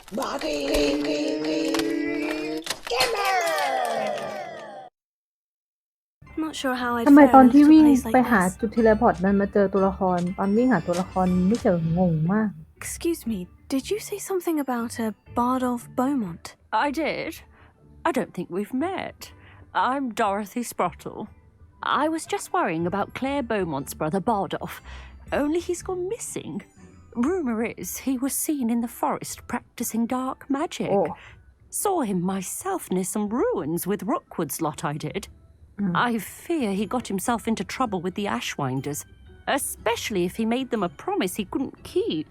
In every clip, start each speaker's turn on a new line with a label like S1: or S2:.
S1: ทำไมตอนที่วิ่งไปหาจุดเทเลพอร์ตมันมาเจอตัวละครตอนวิ่งหาตัวละครไม่เจองงมาก
S2: Excuse me, did you say something about a Bardolph Beaumont?
S3: I did. I don't think we've met. I'm Dorothy Sprottle. I was just worrying about Claire Beaumont's brother Bardolph, only he's gone missing. Rumour is he was seen in the forest practicing dark magic. Saw him myself near some ruins with Rookwood's lot I did. I fear he got himself into trouble with the Ashwinders, especially if he made them a promise he couldn't keep.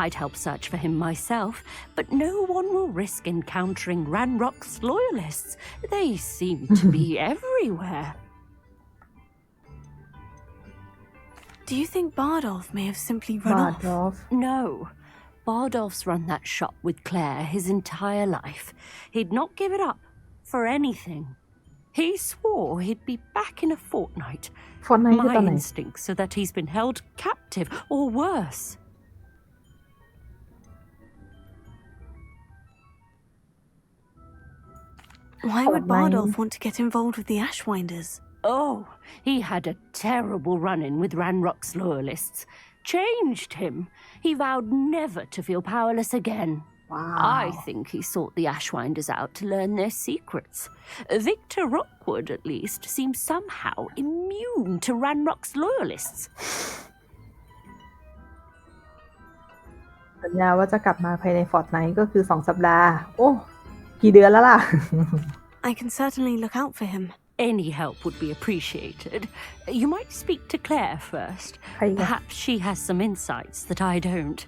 S3: I'd help search for him myself, but no one will risk encountering Ranrock's loyalists. They seem to be everywhere.
S2: Do you think Bardolph may have simply run off?
S3: No. Bardolph's run that shop with Claire his entire life. He'd not give it up for anything. He swore he'd be back in a fortnight. My instincts are that he's been held captive, or worse.
S2: Why would Bardolph want to get involved with the Ashwinders?
S3: Oh, he had a terrible run-in with Ranrock's loyalists. Changed him. He vowed never to feel powerless again.
S1: Wow.
S3: I think he sought the Ashwinders out to learn their secrets. Victor Rookwood, at least, seems somehow immune to Ranrock's loyalists.
S1: สัญญาว่าจะกลับมาภายในฟอร์ตไนท์ก็คือ2 สัปดาห์โอ้กี่เดือนแล้วล่ะ
S2: I can certainly look out for him.
S3: Any help would be appreciated. You might speak to Claire first. Perhaps she has some insights that I don't.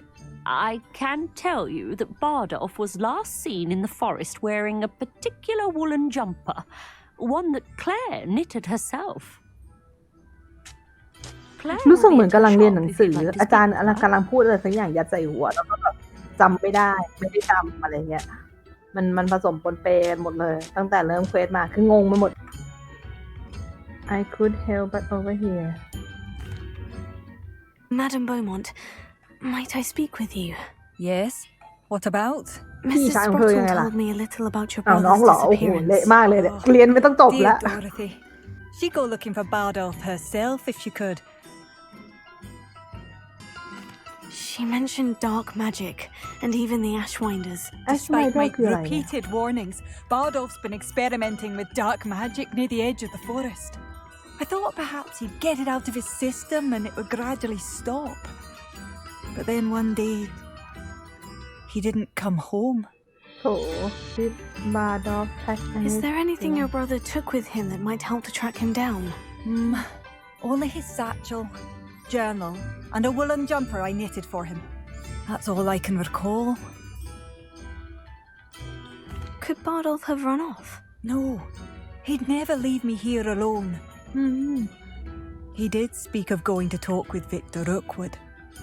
S3: I can tell you that Bardolph was last seen in the forest wearing a particular woolen jumper, one that Claire knitted herself.
S1: รู้สึกเหมือนกำลังเรียนหนังสืออาจารย์กำลังพูดอะไรสักอย่างยัดใส่หัวแล้วก็แบบจำไม่ได้จำอะไรเงี้ยมันผสมปนเปหมดเลยตั้งแต่เริ่มเควสมาคืองงไปหมด I could help but over here
S2: Madam Beaumont, might I speak with you?
S4: Yes. What about?
S2: Mrs. Sprottle told me a little about your brother's disappearance.
S1: เละมากเลยเนี่ยเรียนไม่ต้องจบแล้ว
S4: Dear Dorothy, she'd go looking for Bardolph herself if she could.
S2: She mentioned dark magic and even the Ashwinders.
S4: Despite my repeated warnings, Bardolph's been experimenting with dark magic near the edge of the forest. I thought perhaps he'd get it out of his system and it would gradually stop. But then one day, he didn't come home.
S2: Is there anything your brother took with him that might help to track him down?
S4: Only his satchel, journal, and a woolen jumper I knitted for him. That's all I can recall.
S2: Could Bardolph have run off?
S4: No, he'd never leave me here alone. He did speak of going to talk with Victor Rookwood.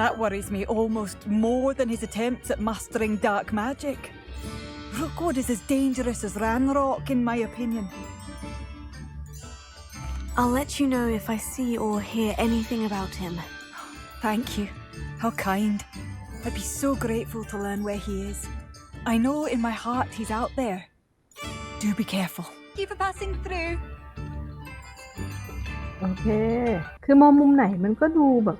S4: That worries me almost more than his attempts at mastering dark magic. Rookwood is as dangerous as Ranrock, in my opinion.
S2: I'll let you know if I see or hear anything about him.
S4: Thank you. How kind. I'd be so grateful to learn where he is. I know in my heart he's out there. Do be careful. Thank you for passing through.
S1: โอเคคือมองมุมไหนมันก็ดูแบบ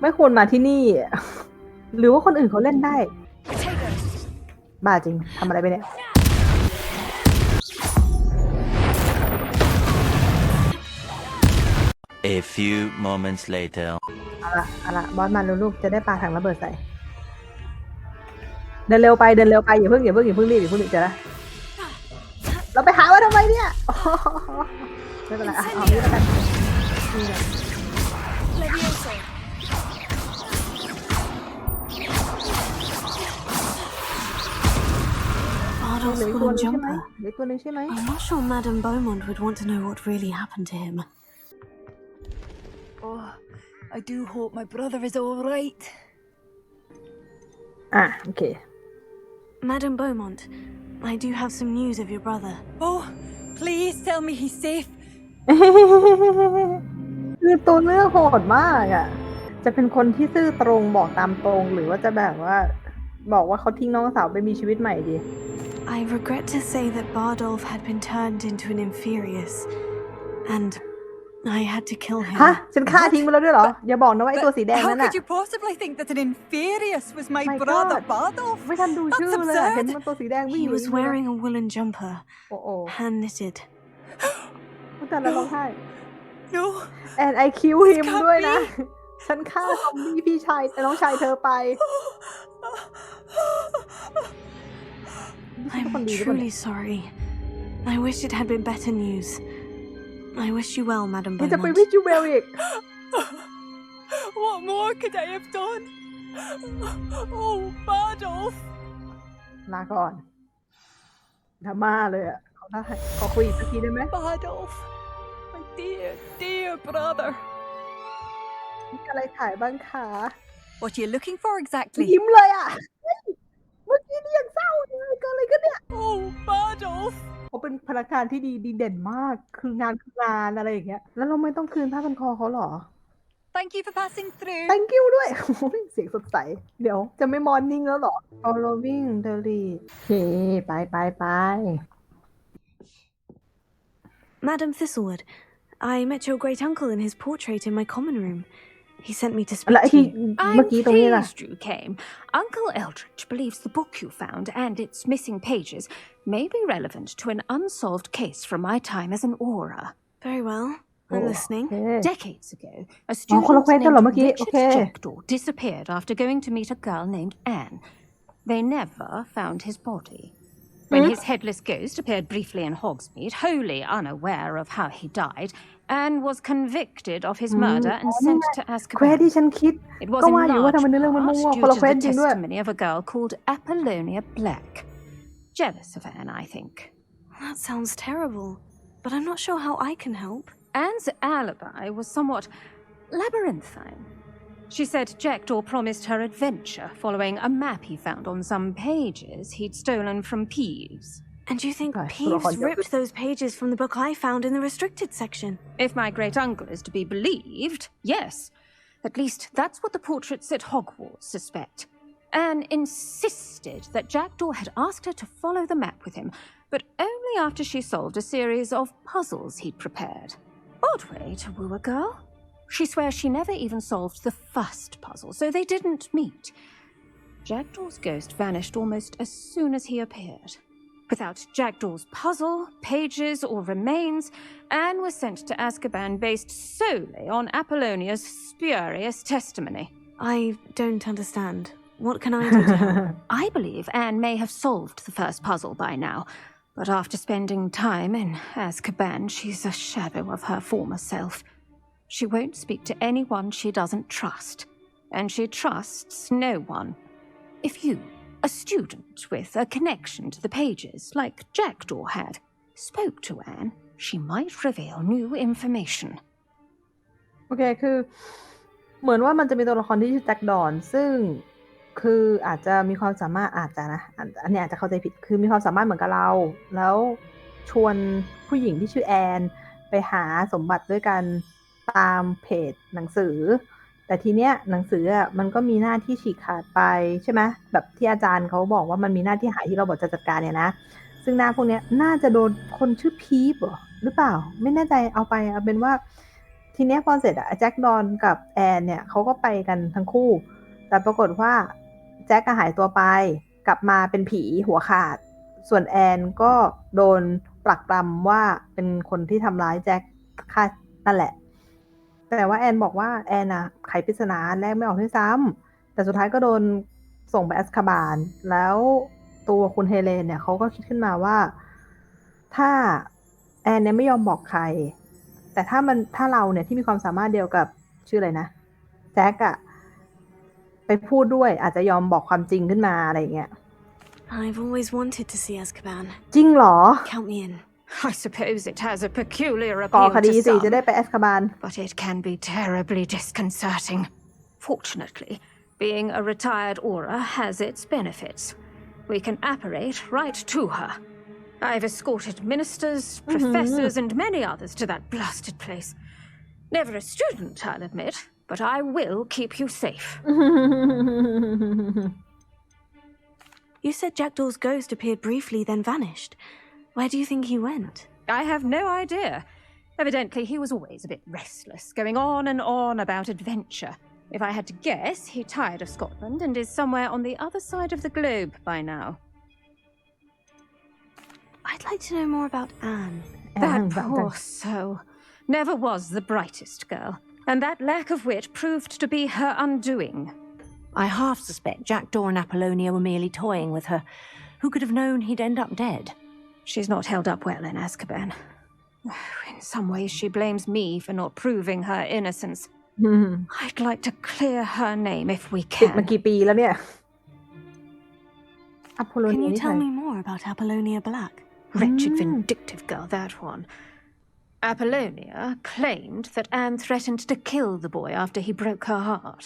S1: ไม่ควรมาที่นี่หรือว่าคนอื่นเขาเล่นได้บ้าจริงทำอะไรไปเนี่ย
S5: A few moments later
S1: เอาละบอสมาลูกจะได้ปาถังระเบิดใส่เดินเร็วไปอย่าเพิ่งรีบเจอละเราไปหาว่าทำไมเนี่ยไม่เป็นไรเอานี่แล้วกันนี่เลย
S2: Bardolph's woolen jumper.
S1: เล็กตัวนึงใช่ไหม
S2: I'm not sure Madam Beaumont would want to know what really happened to him.
S4: Oh, I do hope my brother is all right.
S1: โอเค
S2: Madam Beaumont, I do have some news of your brother.
S4: Oh, please tell me he's safe.
S1: คือตัวเนื้อโหดมากอ่ะจะเป็นคนที่ซื่อตรงบอกตามตรงหรือว่าจะแบบว่า บอกว่าเขาทิ้งน้องสาวไปมีชีวิตใหม่ดิ
S2: I regret to say that Bardolph had been turned into an inferius, and I had to kill him.
S1: ฮะฉันฆ่าทิ้งไปแล้วด้วยเหรอ อย่าบอกนะว่าไอ้ตัวสีแดง
S4: How
S1: นั่นน่ะ
S4: could you possibly think that an inferius was my
S1: My
S4: brother
S1: God.
S4: Bardolph?
S1: ไม่ทันดูชื่อ
S4: That's
S1: เลยอะเห็น
S4: absurd.
S1: มันตัวสีแดงวิ่ง
S2: He
S1: หนี
S2: was wearing a woolen jumper,
S1: โอ้โห
S2: hand knitted.
S1: แต่แล้วร้องไห้
S4: No.
S1: and I kill him
S4: can't
S1: ด้วยนะ
S4: be.
S1: ฉันฆ่าซอมบี้พี่ชายแต่น้องชายเธอไป
S2: I'm truly sorry. I wish it had been better news. I wish you well, Madam
S1: มันจะไป
S2: Beaumont.
S1: วิจูเบลอีก
S4: What more could I have done? Oh, Bardolph.
S1: ลาก่อนดราม่าเลยอ่ะเขาได้ขอคุยอีกสักทีได้ไหม
S4: Bardolph. My dear, dear brother.
S1: มีอะไรขายบ้างคะ
S4: What are you looking for exactly?
S1: ยิ้มเลยอ่ะเฮ้ยเมื่อกี้นี่ยังเศร้าเลยเกิดอะไรกันเนี่ย
S4: Oh, Bardolph.
S1: เขาเป็นพนักงานที่ดีเด่นมาก คืองานอะไรอย่างเงี้ย แล้วเราไม่ต้องคืนผ้าพันคอเขาเหรอ
S4: Thank you for passing through.
S1: thank you ด้วย โอ้ยเสียงสดใส เดี๋ยวจะไม่มอร์นิ่งแล้วเหรอ following the lead โอเค ไป
S2: Madam Thistlewood, I met your great uncle in his portrait in my common room. He sent me to
S1: แล้ว
S2: speak
S1: ไอ้
S2: to
S1: ที่
S2: you.
S1: เมื่อ
S3: I'm
S1: กี้ตรงนี้ล่ะ
S3: pleased you came. Uncle Eldridge believes the book you found and its missing pages may be relevant to an unsolved case from my time as an aura.
S2: Very well. I'm listening.
S1: โอเค
S3: Decades ago, a
S1: อ๋อคนละ
S3: student
S1: เควสกันเหรอ
S3: named
S1: เมื่อกี้ โอ
S3: Richard
S1: เค
S3: Jackdaw disappeared after going to meet a girl named Anne. They never found his body. When his headless ghost appeared briefly in Hogsmeade, wholly unaware of how he died, Anne was convicted of his murder and sent to
S1: เควส
S3: Azkaban.
S1: ที่ฉันคิด
S3: It was
S1: ก็
S3: in
S1: ว่าอยู่ว่าทำไม
S3: large
S1: เนื้อเรื่องมัน
S3: part
S1: มั่วๆ
S3: due
S1: คนละ
S3: to
S1: เควส
S3: the
S1: จริงด้วย
S3: testimony of a girl called Apollonia Black. Jealous of Anne, I think.
S2: That sounds terrible, but I'm not sure how I can help.
S3: Anne's alibi was somewhat labyrinthine. She said Jackdaw promised her adventure following a map he found on some pages he'd stolen from Peeves.
S2: And you think
S1: Gosh,
S2: Peeves
S1: what a-
S2: ripped those pages from the book I found in the restricted section?
S3: If my great-uncle is to be believed, yes. At least that's what the portraits at Hogwarts suspect. Anne insisted that Jackdaw had asked her to follow the map with him, but only after she solved a series of puzzles he'd prepared. Odd way to woo a girl. She swears she never even solved the first puzzle, so they didn't meet. Jackdaw's ghost vanished almost as soon as he appeared. Without Jackdaw's puzzle, pages, or remains, Anne was sent to Azkaban based solely on Apollonia's spurious testimony.
S2: I don't understand. What can I do to help?
S3: I believe Anne may have solved the first puzzle by now, but after spending time in Azkaban, she's a shadow of her former self. She won't speak to anyone she doesn't trust, and she trusts no one. If you, a student with a connection to the pages, like Jackdaw had, spoke to Anne, she might reveal new information.
S1: โอเค คือ เหมือนว่ามันจะมีตัวละครที่ชื่อแจ็คดอน ซึ่ง คืออาจจะมีความสามารถอาจจะนะ อันนี้อาจจะเข้าใจผิด คือมีความสามารถเหมือนกับเรา แล้วชวนผู้หญิงที่ชื่อแอนไปหาสมบัติด้วยกันตามเพจหนังสือ แต่ทีเนี้ยหนังสืออ่ะมันก็มีหน้าที่ฉีกขาดไปใช่ไหมแบบที่อาจารย์เขาบอกว่ามันมีหน้าที่หายที่เราบอกจะจัดการเนี่ยนะ ซึ่งหน้าพวกเนี้ยน่าจะโดนคนชื่อพีฟหรือเปล่า ไม่แน่ใจเอาไปเอาเป็นว่าทีเนี้ยพอเสร็จอะแจ็คดอนกับแอนเนี่ยเขาก็ไปกันทั้งคู่ แต่ปรากฏว่าแจ็คก็หายตัวไปกลับมาเป็นผีหัวขาด ส่วนแอนก็โดนปรักปรำว่าเป็นคนที่ทำร้ายแจ็คฆ่านั่นแหละ แต่ว่าแอนบอกว่าแอนอะไขปริศนาแรกไม่ออกด้วยซ้ำแต่สุดท้ายก็โดนส่งไปอัซคาบานแล้วตัวคุณเฮเลนเนี่ยเขาก็คิดขึ้นมาว่าถ้าแอนเนี่ยไม่ยอมบอกใคร แต่ถ้าเราเนี่ยที่มีความสามารถเดียวกับชื่ออะไรนะแจ็คอะไปพูดด้วยอาจจะยอมบอกความจริงขึ้นมาอะไรอย่างเงี้ย
S2: I've always wanted to see Azkaban.
S1: จริงเหรอ
S2: Count me in.
S3: I suppose it has a peculiar
S1: ก่อ
S3: appeal
S1: คดี
S3: to
S1: สิจะ
S3: some,
S1: ได้ไปอัซคาบาน
S3: but it can be terribly disconcerting. Fortunately, being a retired aura has its benefits. We can apparate right to her. I've escorted ministers, professors, and many others to that blasted place. Never a student, I'll admit, but I will keep you safe.
S2: You said Jackdaw's ghost appeared briefly, then vanished. Where do you think he went?
S6: I have no idea. Evidently, he was always a bit restless, going on and on about adventure. If I had to guess, he tired of Scotland and is somewhere on the other side of the globe by now.
S2: I'd like to know more about Anne.
S6: That poor soul. Never was the brightest girl, and that lack of wit proved to be her undoing.
S7: I half suspect Jackdaw and Apollonia were merely toying with her. Who could have known he'd end up dead?
S6: She's not held up well in Azkaban. In some ways, she blames me for not proving her innocence. I'd like to clear her name if we
S1: ติดมา
S6: can.
S1: กี่ปีแล้วเนี่ยอพอลโล
S2: Can
S1: เนีย
S2: you
S1: นี่ใคร
S2: tell me more about Apollonia Black?
S6: Wretched, vindictive girl, that one. Apollonia claimed that Anne threatened to kill the boy after he broke her heart.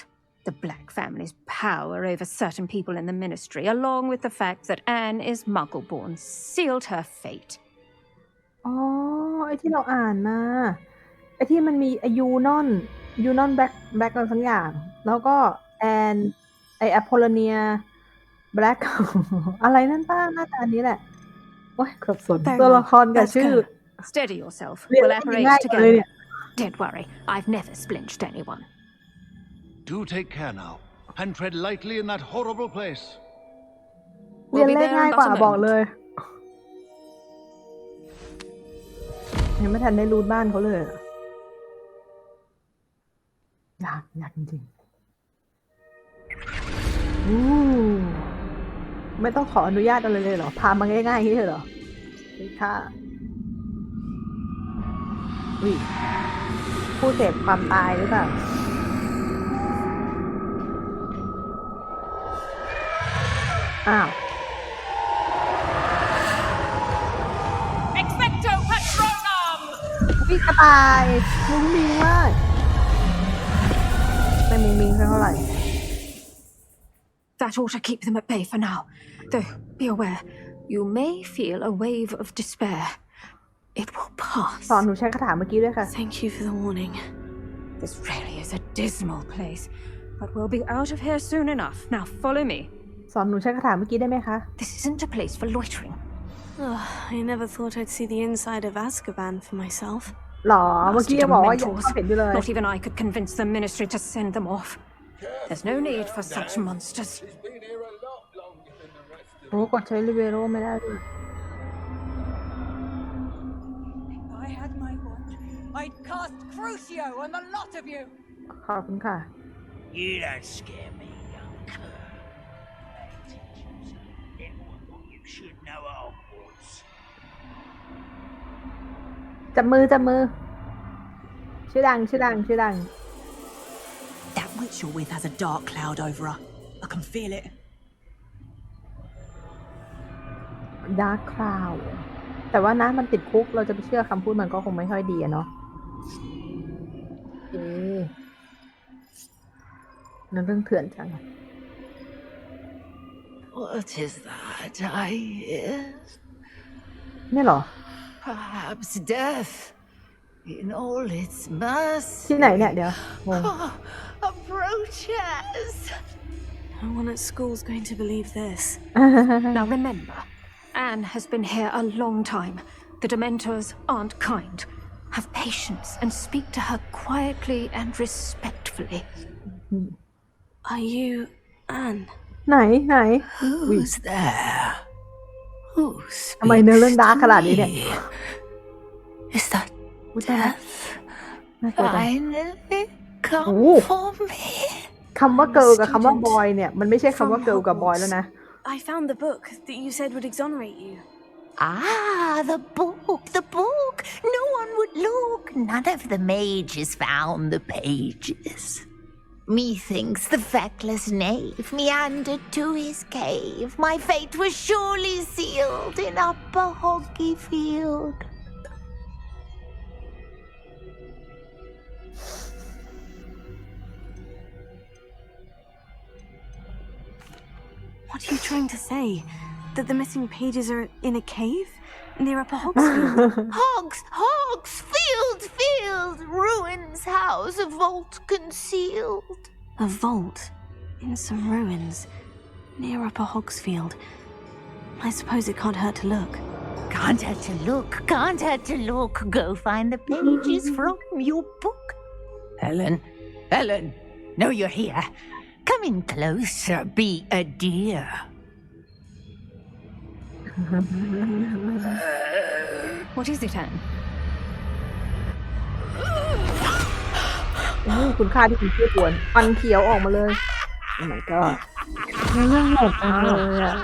S6: The Black family's power over certain people in the ministry, along with the fact that Anne is Muggle-born, sealed her fate.
S1: อ๋อไอ้ที่เราอ่านมาไอ้ที่มันมียูนอนแบ็คอะไรสักอย่างแล้วก็แอนไออพอลโลเนียแบล็ค อะไรนั่นป้าหน้าตานี้แหละโอ้ยครบสน
S2: Very
S1: ตัว
S2: well.
S1: ละครกับ
S2: Let's
S1: ชื่อ
S2: go.
S6: Steady yourself.
S1: Really
S6: We'll apparate
S1: ง่ายเลยเนี่ย
S6: together. Don't worry, I've never splinched anyone.
S8: Do take care now, and tread lightly in that horrible place.
S1: เรียน
S6: We'll be
S1: เลข
S6: there
S1: ง่าย
S6: in
S1: กว่า
S6: but a
S1: บอกเล
S6: moment.
S1: ยยังไม่ทันได้รูทบ้านเขาเลยอะอยากจริงๆไม่ต้องขออนุญาตอะไรเลยเหรอพามาง่ายๆนี่เลยเหรอค่ะผู้เสพความตายหรือเปล่าอ้าว
S6: Expecto Patronum!
S1: วิ่งกระต่ายมุ้งมิ้งมากไม่มุ้งมิ้งเท่าไหร่
S6: That ought to keep them at bay for now. Though, be aware, you may feel a wave of despair. It will pass.
S1: สอนหนูใช้คาถาเมื่อกี้ด้วยค่ะ
S2: Thank you for the warning.
S6: This really is a dismal place, but we'll be out of here soon enough. Now follow me.
S1: สอนหนูใช้คาถาเมื่อกี้ได้ไหมคะ
S6: This isn't a place for loitering.
S2: I never thought I'd see the inside of Azkaban for myself.
S1: หรอเมื่อกี้ยังบอกว่ายัง
S6: Dementors.
S1: เห็นอยู่เลย
S6: Not even I could convince the ministry to send them off. There's no need for such monsters.
S1: โอ้กดใช้ลิเวโรไม่ได้ด้วย
S4: If I had my wand, I'd cast Crucio on the lot of you.
S1: ขอบคุณค่ะ
S5: You don't scare me, young cur. Then what you should know at Hogwarts.
S1: จับมือชื่อดัง
S7: That witch you're with has a dark cloud over her. I can feel it.
S1: Dark Cloud แต่ว่านะมันติดคุกเราจะไปเชื่อคำพูดมันก็คงไม่ค่อยดีอะเนาะนั่นเรื่องเถื่อนจัง
S3: What is that I hear?
S1: นี่เหรอ
S3: Perhaps death in all its mercy.
S1: ที่ไหนเนี่ยเดี๋ยวงง
S3: Approaches.
S2: No one at school's going to believe this.
S6: Now remember, Anne has been here a long time. The Dementors aren't kind. Have patience and speak to her quietly and respectfully.
S2: Are you Anne?
S1: ไหน
S3: Who's there? Who
S1: ทำไมเนื้อเรื่อง
S3: speaks
S1: ดาร์ก
S3: to
S1: ขนาดนี้เนี่ย
S3: me? Is that
S1: อุ๊ยตายละ
S3: death
S1: น่ากลัวจัง
S3: finally come
S1: Oh.
S3: for me?
S1: คำว่าเกิร์ลกับคำว่าบอยเนี่ยมันไม่ใช่คำว่าเกิร์ลกับบอยแล้วนะ
S2: I found the book that you said would exonerate you.
S9: Ah, the book. No one would look. None of the mages found the pages. Methinks the feckless knave meandered to his cave. My fate was surely sealed in Upper Hoggyfield.
S2: What are you trying to say? That the missing pages are in a cave? Near Upper Hogsfield?
S9: Field, ruins house, a vault concealed.
S2: A vault in some ruins near Upper Hogsfield. I suppose it can't hurt to look.
S9: Can't hurt to look, can't hurt to look. Go find the pages from your book. Helen, no, you're here. Come in closer, be a dear.
S6: What is it, Anne?
S1: คุณค่าที่คุณพูดวนฟันเขียวออกมาเลย โอ้ my god เรื่องหมดเลยอ่ะ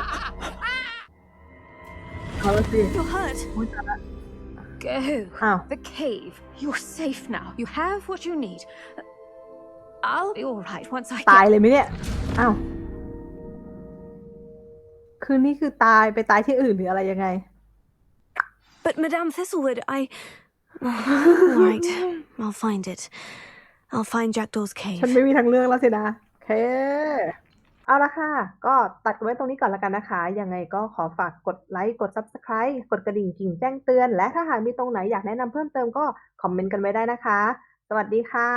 S1: เอาละสิ
S2: You're hurt.
S6: Go.
S1: Oh.
S6: The cave. You're safe now. You have what you need. I'll be all right once I
S1: ตาย
S6: get...
S1: เลยไหมเนี่ย อ้าว คืนนี้คือตายไปตายที่อื่นหรืออะไรยังไง
S2: But Madame Thistlewood, all right, I'll find it. I'll find Jackdaw's cave.
S1: ฉันไม่มีทางเลือกแล้วสินะโอเค เอาละค่ะ ก็ตัดกันไว้ตรงนี้ก่อนแล้วกันนะคะ ยังไงก็ขอฝากกดไลค์ กด Subscribe กดกระดิ่งกิ่งแจ้งเตือน และถ้าหากมีตรงไหนอยากแนะนำเพิ่มเติมก็คอมเมนต์กันไว้ได้นะคะ สวัสดีค่ะ